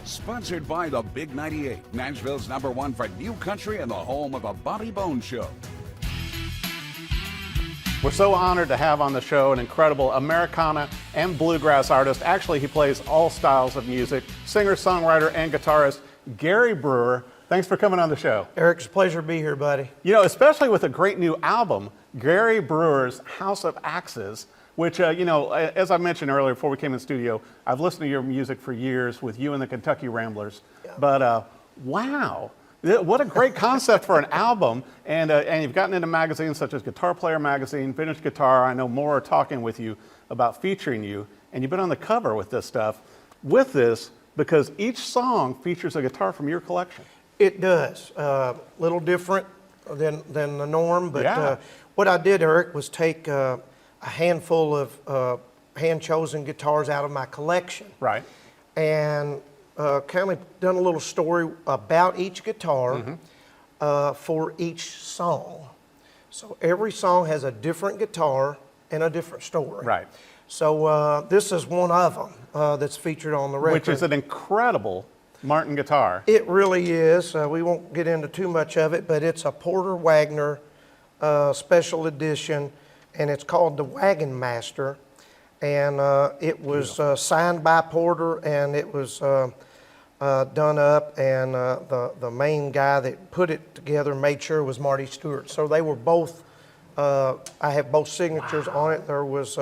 Sponsored by the Big 98, Nashville's #1 for new country and the home of the Bobby Bones Show. We're so honored to have on the show an incredible Americana and bluegrass artist. Actually, he plays all styles of music, singer, songwriter, and guitarist, Gary Brewer. Thanks for coming on the show. Eric, it's a pleasure to be here, buddy. You know, especially with a great new album, Gary Brewer's House of Axes, which, as I mentioned earlier before we came in the studio, I've listened to your music for years with you and the Kentucky Ramblers. Yeah. But wow, what a great concept for an album. And you've gotten into magazines such as Guitar Player Magazine, Vintage Guitar. I know more are talking with you about featuring you. And you've been on the cover with this stuff, because each song features a guitar from your collection. It does. A little different than the norm. But yeah. What I did, Eric, was take a handful of hand-chosen guitars out of my collection. Right. And kind of done a little story about each guitar for each song. So every song has a different guitar and a different story. Right. So this is one of them that's featured on the record. Which is an incredible Martin guitar. It really is. We won't get into too much of it, but it's a Porter Wagoner special edition, and it's called the Wagon Master. And it was signed by Porter, and it was done up, and the main guy that put it together made sure it was Marty Stewart. So they were both, I have both signatures on it. There was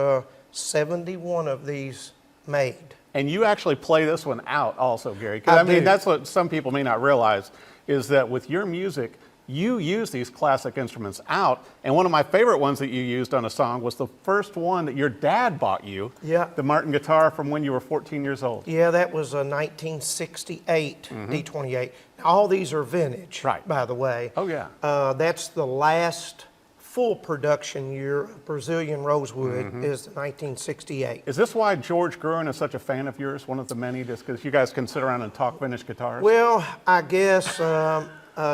71 of these made. And you actually play this one out also, Gary. I mean, that's what some people may not realize, is that with your music, you use these classic instruments out. And one of my favorite ones that you used on a song was the first one that your dad bought you. Yeah. The Martin guitar from when you were 14 years old. Yeah, that was a 1968 D28. All these are vintage, right, by the way. Oh, yeah. That's the last full production year of Brazilian Rosewood is 1968. Is this why George Gruen is such a fan of yours, one of the many, just because you guys can sit around and talk vintage guitars? Well, I guess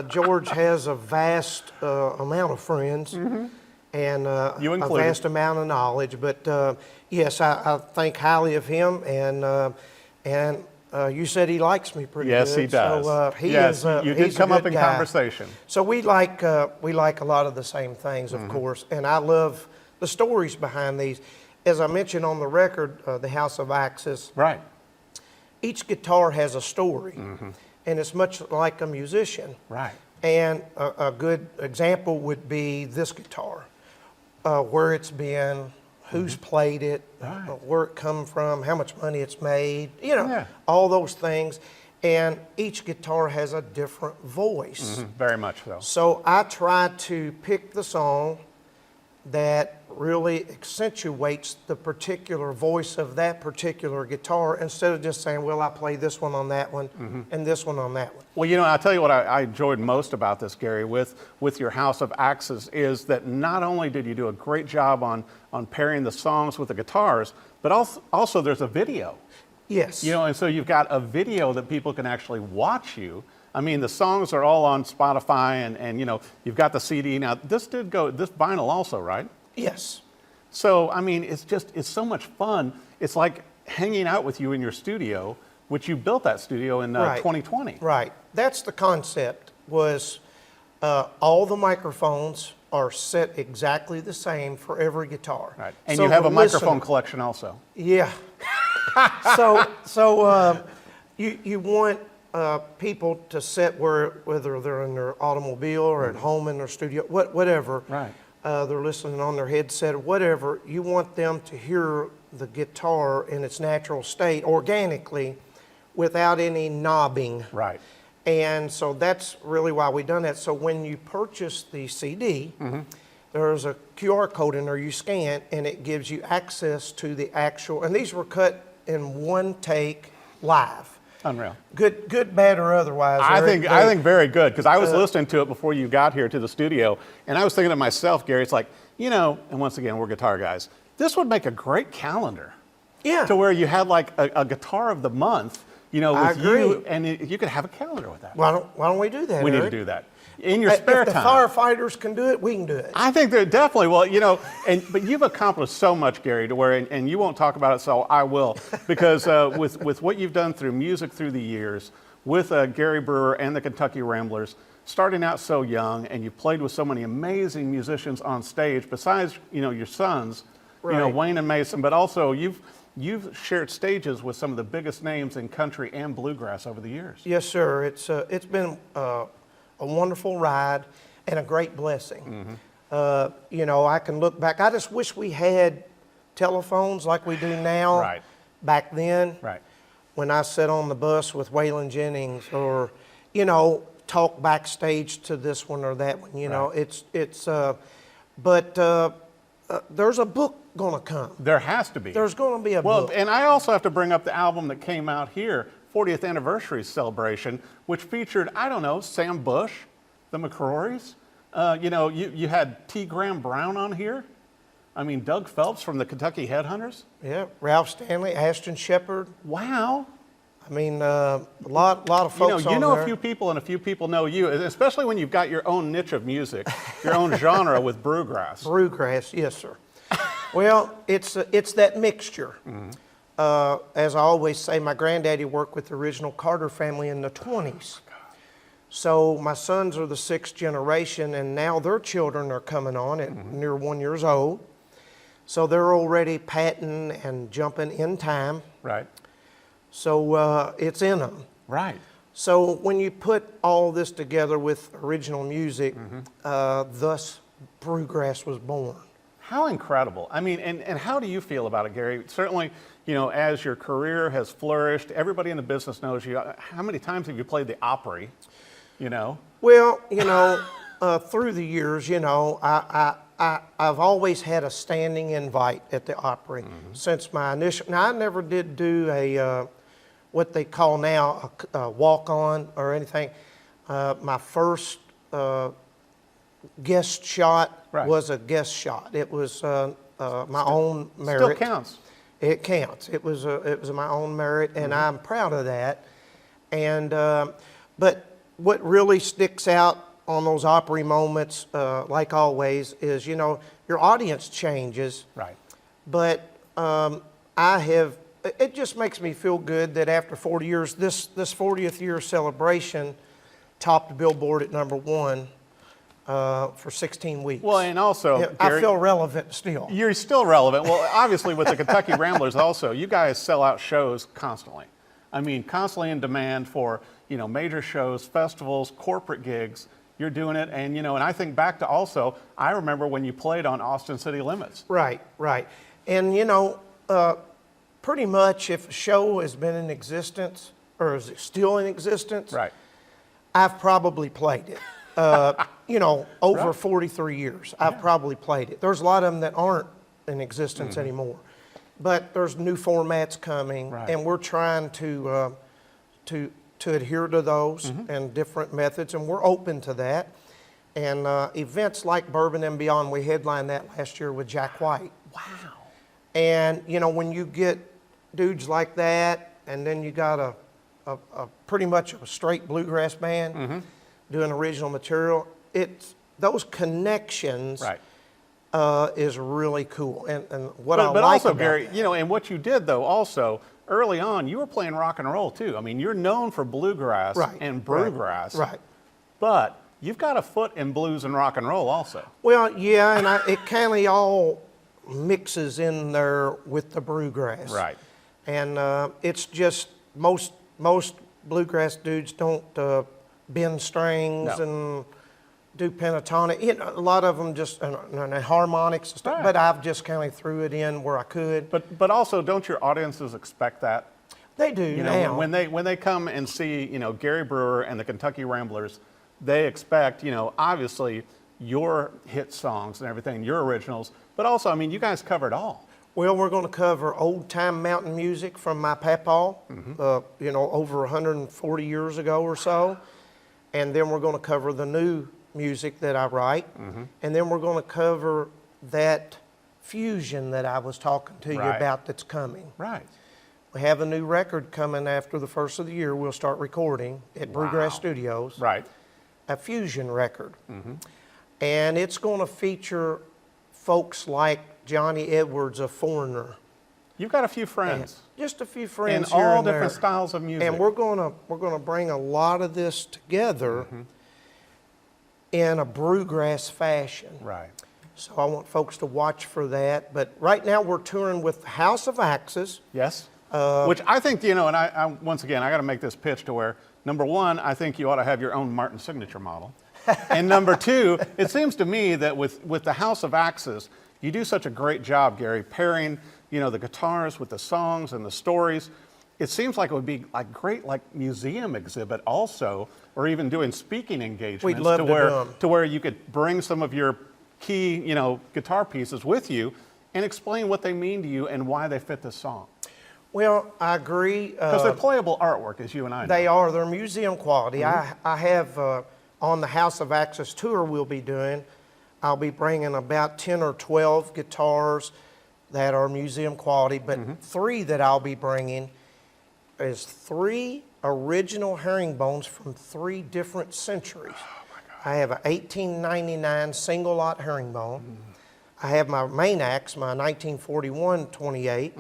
George has a vast amount of friends and a vast amount of knowledge. But yes, I think highly of him, and you said he likes me pretty good. Yes, he does. So you did come up in conversation. So we like a lot of the same things, of course, and I love the stories behind these. As I mentioned on the record, the House of Axes. Right. Each guitar has a story, and it's much like a musician. Right. And a good example would be this guitar, where it's been, who's played it, where it come from, how much money it's made, all those things. And each guitar has a different voice. Very much so. So I try to pick the song that really accentuates the particular voice of that particular guitar, instead of just saying, well, I play this one on that one and this one on that one. Well, I'll tell you what I enjoyed most about this, Gary, with your House of Axes, is that not only did you do a great job on pairing the songs with the guitars, but also there's a video. Yes. And so you've got a video that people can actually watch you. I mean, the songs are all on Spotify, and you've got the CD. Now, this vinyl also, right? Yes. So, I mean, it's so much fun. It's like hanging out with you in your studio, which you built that studio in 2020. Right. That's the concept, was all the microphones are set exactly the same for every guitar. Right. And so you have a microphone collection also. Yeah. So you want people to sit whether they're in their automobile or at home in their studio, whatever. Right. They're listening on their headset or whatever. You want them to hear the guitar in its natural state, organically, without any knobbing. Right. And so that's really why we've done that. So when you purchase the CD, there's a QR code in there you scan, and it gives you access to the actual, and these were cut in one take live. Unreal. Good, bad, or otherwise. I think very good, because I was listening to it before you got here to the studio, and I was thinking to myself, Gary, it's like, and once again, we're guitar guys, this would make a great calendar. Yeah. To where you had like a guitar of the month you know, I with agree. you, and you could have a calendar with that. Why don't we do that, We need to Eric? do that in your spare If the time. firefighters can do it, we can do it. I think they're definitely, well, you know, but you've accomplished so much, Gary, to where, and you won't talk about it, so I will, because with what you've done through music through the years, with Gary Brewer and the Kentucky Ramblers, starting out so young, and you played with so many amazing musicians on stage, besides, you know, your sons, you know, Right. Wayne and Mason, but also you've shared stages with some of the biggest names in country and bluegrass over the years. Yes, sir. It's been a wonderful ride and a great blessing. You know, I can look back. I just wish we had telephones like we do now. Right. Back then, Right. when I sat on the bus with Waylon Jennings, or you know, talk backstage to this one or that one. You know, but there's a book gonna come. There has to be. There's gonna be a Well, book. and I also have to bring up the album that came out here, 40th anniversary celebration, which featured, I don't know, Sam Bush, the McCrorys. You know, you had T. Graham Brown on here. I mean, Doug Phelps from the Kentucky Headhunters. Yeah, Ralph Stanley, Ashton Shepherd. Wow. I mean, a lot of folks You on know there. a few people, and a few people know you, especially when you've got your own niche of music, your own genre with Brewgrass. Brewgrass, yes, sir. Well, it's that mixture. As I always say, my granddaddy worked with the original Carter family in the 20s. So my sons are the 6th generation, and now their children are coming on at near 1 year old. So they're already patting and jumping in time. Right. So it's in them. Right. So when you put all this together with original music, thus Brewgrass was born. How incredible. I mean, and how do you feel about it, Gary? Certainly, you know, as your career has flourished, everybody in the business knows you. How many times have you played the Opry, you know? Well, you know, through the years, you know, I've always had a standing invite at the Opry since my initial. Now, I never did do a what they call now a walk-on or anything. My first guest shot was a guest shot. It was my own merit. Still counts. It counts. It was my own merit, and I'm proud of that. And but what really sticks out on those Opry moments, like always, is, you know, your audience changes. Right. But it just makes me feel good that after 40 years, this 40th year celebration topped Billboard at #1 for 16 weeks. Well, and also, Yeah, Gary, I feel relevant still. you're still relevant. Well, obviously, with the Kentucky Ramblers also, you guys sell out shows constantly. I mean, constantly in demand for, you know, major shows, festivals, corporate gigs. You're doing it, and, you know, and I think back to also, I remember when you played on Austin City Limits. Right, right. And, you know, pretty much if a show has been in existence, or is it still in existence, Right. I've probably played it. You know, over 43 years, I've probably played it. There's a lot of them that aren't in existence anymore. But there's new formats coming, Right. and we're trying to adhere to those and different methods, and we're open to that. And events like Bourbon and Beyond, we headlined that last year with Jack White. Wow. And, you know, when you get dudes like that, and then you got a pretty much a straight bluegrass band doing original material, those connections Right. is really cool. And what I But like also, about Gary, that, you know, and what you did though, also early on, you were playing rock and roll too. I mean, you're known for bluegrass Right, and right, brewgrass, right. But you've got a foot in blues and rock and roll also. Well, yeah, and it kind of all mixes in there with the Brewgrass. Right. And it's just most bluegrass dudes don't bend strings No. and do pentatonic. You know, a lot of them just and harmonics and stuff. Right. But I've just kind of threw it in where I could. But also, don't your audiences expect that? They do You know, now. when they come and see, you know, Gary Brewer and the Kentucky Ramblers, they expect, you know, obviously your hit songs and everything, your originals, but also, I mean, you guys cover it all. Well, we're going to cover old-time mountain music from my papaw, you know, over 140 years ago or so. And then we're going to cover the new music that I write. And then we're going to cover that fusion that I was talking to you Right. about that's coming. Right. We have a new record coming after the first of the year. We'll start recording at Brewgrass Studios. Right. A fusion record. And it's going to feature folks like Johnny Edwards, a Foreigner. You've got a few friends. Just a few friends in here all and different there. styles of music. And we're gonna bring a lot of this together in a Brewgrass fashion. Right. So I want folks to watch for that. But right now we're touring with the House of Axes. Yes. Which I think, you know, and I once again, I got to make this pitch to where, number one, I think you ought to have your own Martin signature model. And number two, it seems to me that with the House of Axes, you do such a great job, Gary, pairing, you know, the guitars with the songs and the stories. It seems like it would be like great, like museum exhibit also, or even doing speaking engagements. We'd love to do 'em. To where you could bring some of your key, you know, guitar pieces with you and explain what they mean to you and why they fit the song. Well, I agree. Because they're playable artwork, as you and I know. They are. They're museum quality. I have on the House of Axes tour we'll be doing, I'll be bringing about 10 or 12 guitars that are museum quality, but 3 that I'll be bringing is 3 original herringbones from 3 different centuries. I have an 1899 single lot herringbone. I have my main axe, my 1941 28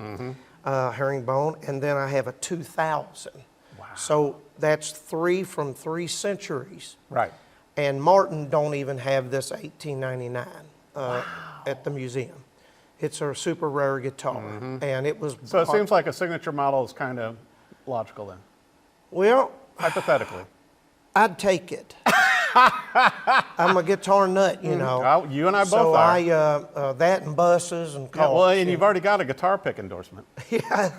herringbone, and then I have a 2000. Wow. So that's 3 from 3 centuries. Right. And Martin don't even have this 1899 at the museum. It's a super rare guitar, and it was. So it seems like a signature model is kind of logical then, Well, hypothetically. I'd take it. I'm a guitar nut, you know. Well, you and I both so are. that and buses and Yeah, cars. well, and you've already got a guitar pick endorsement. Yeah,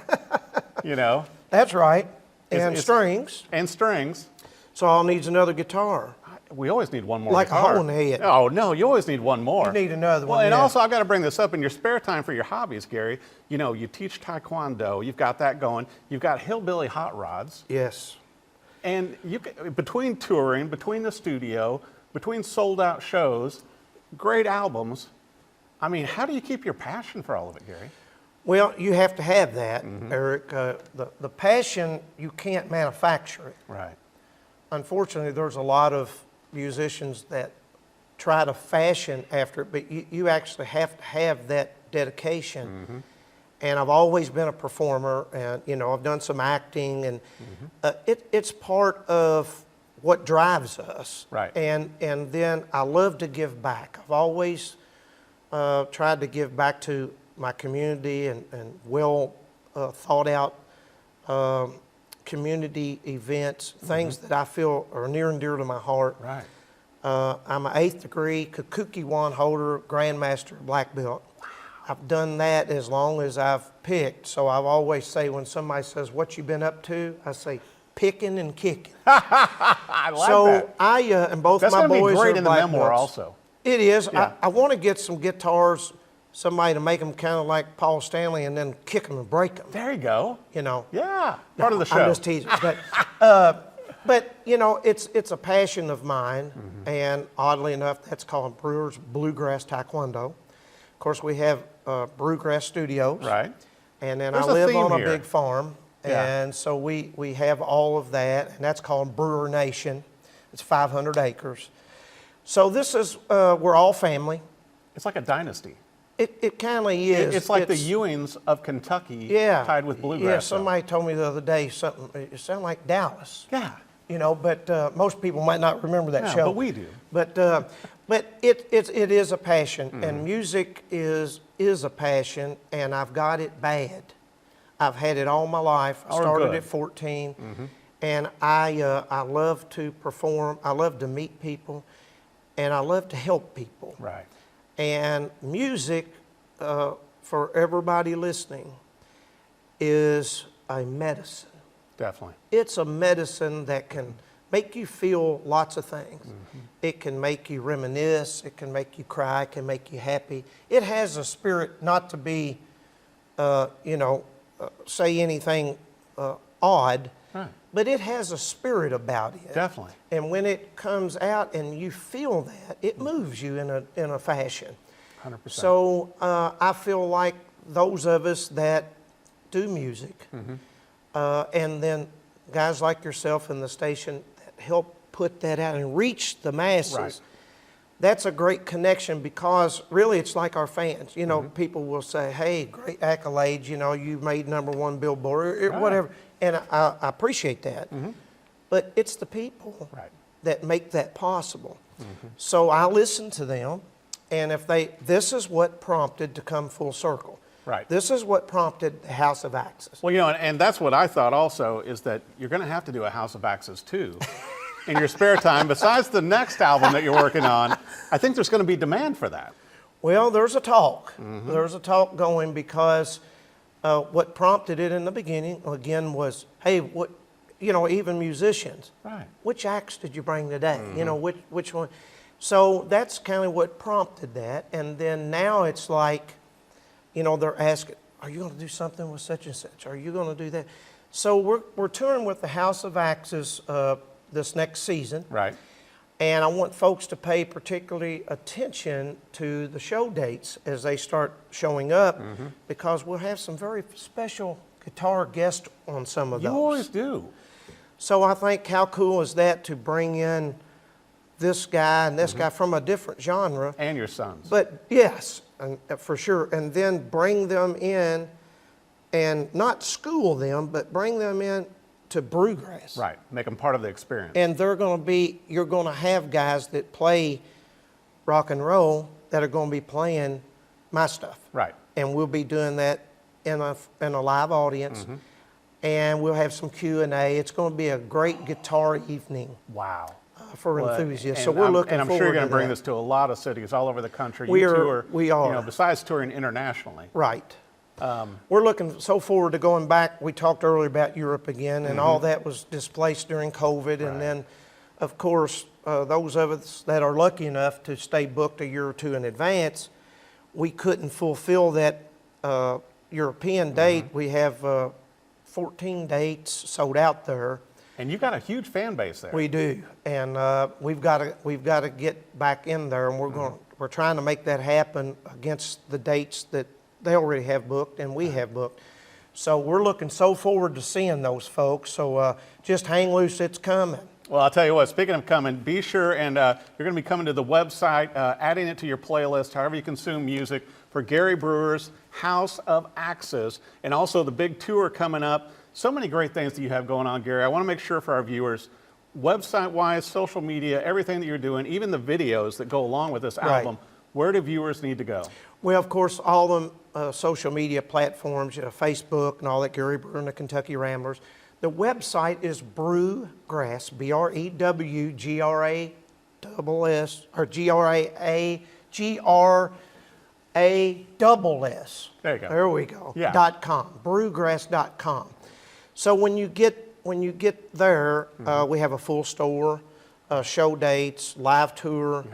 You know, that's right. It's- And it's- strings. and strings. So all needs another guitar. We always need one more Like a guitar. hole in the head. Oh, no, you always need one more. You need another Well, one, and yeah. also I've got to bring this up in your spare time for your hobbies, Gary. You know, you teach Taekwondo. You've got that going. You've got hillbilly hot rods. Yes. And you between touring, between the studio, between sold out shows, great albums. I mean, how do you keep your passion for all of it, Gary? Well, you have to have that, Eric. The passion, you can't manufacture it. Right. Unfortunately, there's a lot of musicians that try to fashion after it, but you actually have to have that dedication. And I've always been a performer, and you know, I've done some acting, and it's part of what drives us. Right. And then I love to give back. I've always tried to give back to my community and well thought out community events, things that I feel are near and dear to my heart. Right. I'm an 8th degree Kikuchi-1 holder, Grandmaster Black Belt. I've done that as long as I've picked. So I've always say when somebody says, "What you been up to?" I say, "Picking and kicking." I like So that. I and both That's my going to boys be great are in the black memoir belts. also. It is. Yeah. I want to get some guitars, somebody to make them kind of like Paul Stanley, and then kick them and break them. There you go. You know. Yeah. Part of the show. I'm just teasing. But you know, it's a passion of mine, and oddly enough, that's called Brewer's Bluegrass Taekwondo. Of course, we have Brewgrass Studios, Right. and then There's I a live theme on a here. big farm, Yeah. and so we have all of that, and that's called Brewer Nation. It's 500 acres. So this is we're all family. It's like a dynasty. It kind of is. It's like the Ewings of Kentucky yeah, tied with Bluegrass. Yeah, though. somebody told me the other day something. It sounded like Dallas. Yeah. You know, but most people might not remember that Yeah, show. but we do. But it is a passion, and music is a passion, and I've got it bad. I've had it all my life. I Oh, started good. at 14, and I love to perform. I love to meet people, and I love to help people. Right. And music, for everybody listening, is a medicine. Definitely. It's a medicine that can make you feel lots of things. It can make you reminisce. It can make you cry. It can make you happy. It has a spirit, not to be, say anything odd, Right. but it has a spirit about it. Definitely. And when it comes out and you feel that, it moves you in a fashion. 100%. So I feel like those of us that do music, and then guys like yourself in the station that help put that out and reach the masses. Right. That's a great connection because really it's like our fans. You know, people will say, hey, great accolades, you know, you made #1 Billboard or whatever. And I appreciate that. But it's the people that make that possible. So I listen to them, and if this is what prompted to come full circle. Right. This is what prompted the House of Axes. Well, you know, and that's what I thought also, is that you're going to have to do a House of Axes too in your spare time. Besides the next album that you're working on, I think there's going to be demand for that. Well, there's a talk. There's a talk going because what prompted it in the beginning, again, was, hey, what, you know, even musicians. Right. Which axe did you bring today? You know, which one? So that's kind of what prompted that. And then now it's like, you know, they're asking, are you going to do something with such and such? Are you going to do that? So we're touring with the House of Axes this next season. Right. And I want folks to pay particularly attention to the show dates as they start showing up, because we'll have some very special guitar guests on some of those. You always do. So I think how cool is that to bring in this guy and this guy from a different genre. And your sons. But yes, and, for sure. And then bring them in and not school them, but bring them in to Brewgrass. Right. Make them part of the experience. And they're going to be, you're going to have guys that play rock and roll that are going to be playing my stuff. Right. And we'll be doing that in a live audience. And we'll have some Q&A. It's going to be a great guitar evening. Wow. For Well, enthusiasts. and So we're looking and I'm forward sure you're going to to bring that. this to a lot of cities all over the country. We You are- tour, we are. You know, besides touring internationally. Right. We're looking so forward to going back. We talked earlier about Europe again, and all that was displaced during COVID. And then, of course, those of us that are lucky enough to stay booked a year or two in advance, we couldn't fulfill that European date. We have 14 dates sold out there. And you've got a huge fan base there. We do, and we've got to get back in there, and we're trying to make that happen against the dates that they already have booked and we have booked. So we're looking so forward to seeing those folks. So just hang loose, it's coming. Well, I'll tell you what, speaking of coming, be sure and you're going to be coming to the website, adding it to your playlist, however you consume music, for Gary Brewer's House of Axes, and also the big tour coming up. So many great things that you have going on, Gary. I want to make sure for our viewers, website-wise, social media, everything that you're doing, even the videos that go along with this album, where do viewers need to go? Well, of course, all the social media platforms, Facebook and all that, Gary Brewer and the Kentucky Ramblers. The website is Brewgrass, BREWGRASS, or GRASS. There you go. There we go. Yeah. .com, brewgrass.com. So when you get there, we have a full store, show dates, live tour.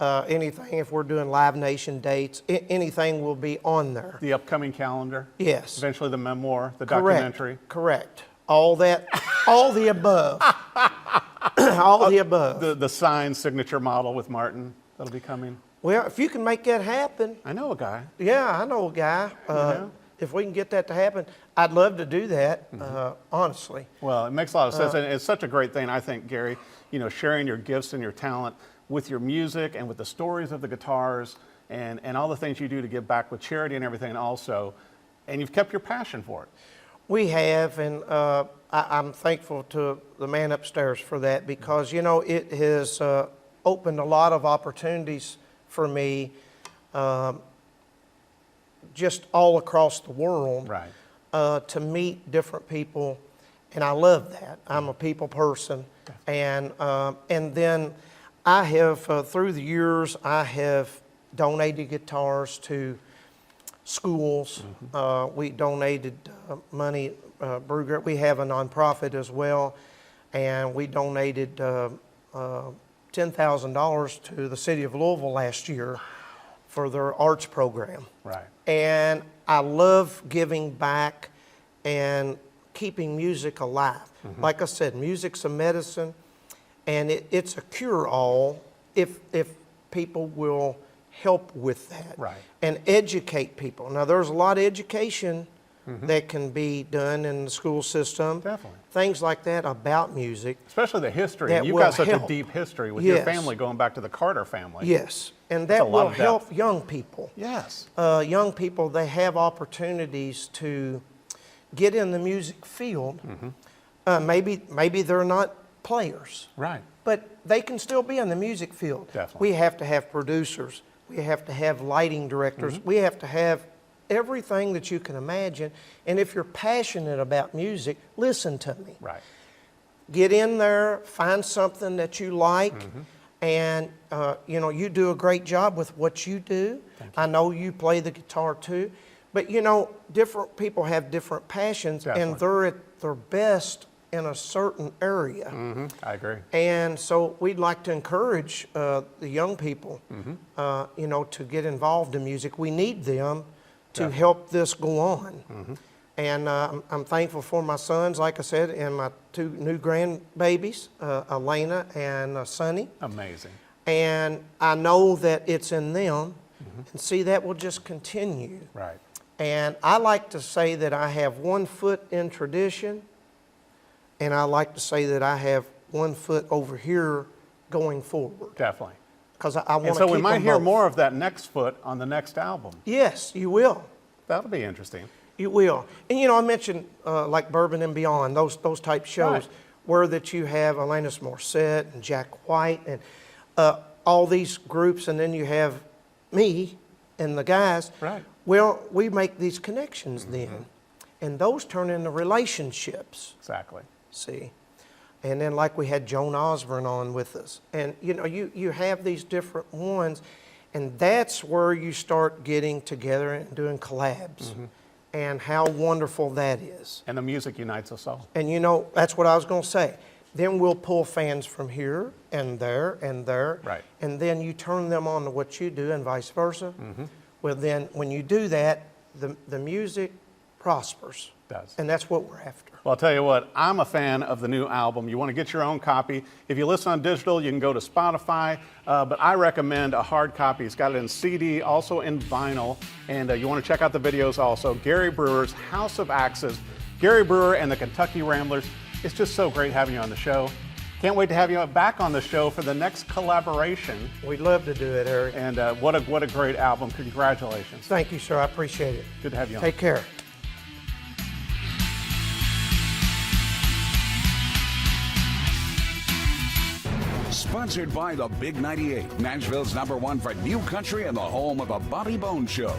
Anything, if we're doing Live Nation dates, anything will be on there. The upcoming calendar? Yes. Eventually the memoir, the Correct. documentary? Correct. All that, all the above. All the above. The signed signature model with Martin that'll be coming? Well, if you can make that happen. I know a guy. Yeah, I know a guy. If we can get that to happen, I'd love to do that, honestly. Well, it makes a lot of sense, and it's such a great thing, I think, Gary, you know, sharing your gifts and your talent with your music and with the stories of the guitars and all the things you do to give back with charity and everything also, and you've kept your passion for it. We have, and I'm thankful to the man upstairs for that, because, you know, it has opened a lot of opportunities for me just all across the world to meet different people, and I love that. I'm a people person, and then I have, through the years, I have donated guitars to schools. We donated money, Brewgrass. We have a nonprofit as well, and we donated $10,000 to the city of Louisville last year for their arts program. Right. And I love giving back and keeping music alive. Like I said, music's a medicine, and it's a cure-all if people will help with that. Right. And educate people. Now, there's a lot of education that can be done in the school system. Definitely. Things like that about music. Especially the history. That You've will got such help. a deep history with your Yes. family going back to the Carter family. Yes, and That's a that lot will of help depth. young people. Yes. Young people, they have opportunities to get in the music field. Maybe they're not players, Right. but they can still be in the music field. Definitely. We have to have producers. We have to have lighting directors. We have to have everything that you can imagine. And if you're passionate about music, listen to me. Right. Get in there, find something that you like, and you know, you do a great job with what you do. I know you play the guitar too, but you know, different people have different passions, Definitely. and they're at their best in a certain area. I agree. And so we'd like to encourage the young people, you know, to get involved in music. We need them to help this go on. And I'm thankful for my sons, like I said, and my 2 new grandbabies, Elena and Sonny. Amazing. And I know that it's in them, and see, that will just continue. Right. And I like to say that I have 1 foot in tradition, and I like to say that I have 1 foot over here going forward. Definitely. Because I want to And keep so we might them hear both. more of that next foot on the next album. Yes, you will. That'll be interesting. You will. And you know, I mentioned like Bourbon and Beyond, those type shows, Right. where that you have Alanis Morissette and Jack White and all these groups, and then you have me and the guys. Right. Well, we make these connections then, and those turn into relationships. Exactly. See, and then like we had Joan Osborne on with us, and you know, you have these different ones, and that's where you start getting together and doing collabs, and how wonderful that is. And the music unites us all. And you know, that's what I was going to say. Then we'll pull fans from here and there and there, Right. and then you turn them on to what you do, and vice versa. Well, then when you do that, the music prospers. Does. And that's what we're after. Well, I'll tell you what, I'm a fan of the new album. You want to get your own copy. If you listen on digital, you can go to Spotify, but I recommend a hard copy. It's got it in CD, also in vinyl, and you want to check out the videos also. Gary Brewer's House of Axes. Gary Brewer and the Kentucky Ramblers. It's just so great having you on the show. Can't wait to have you back on the show for the next collaboration. We'd love to do it, Harry. And what a great album. Congratulations. Thank you, sir. I appreciate it. Good to have you on. Take care. Sponsored by the Big 98, Nashville's #1 for new country and the home of a Bobby Bones Show.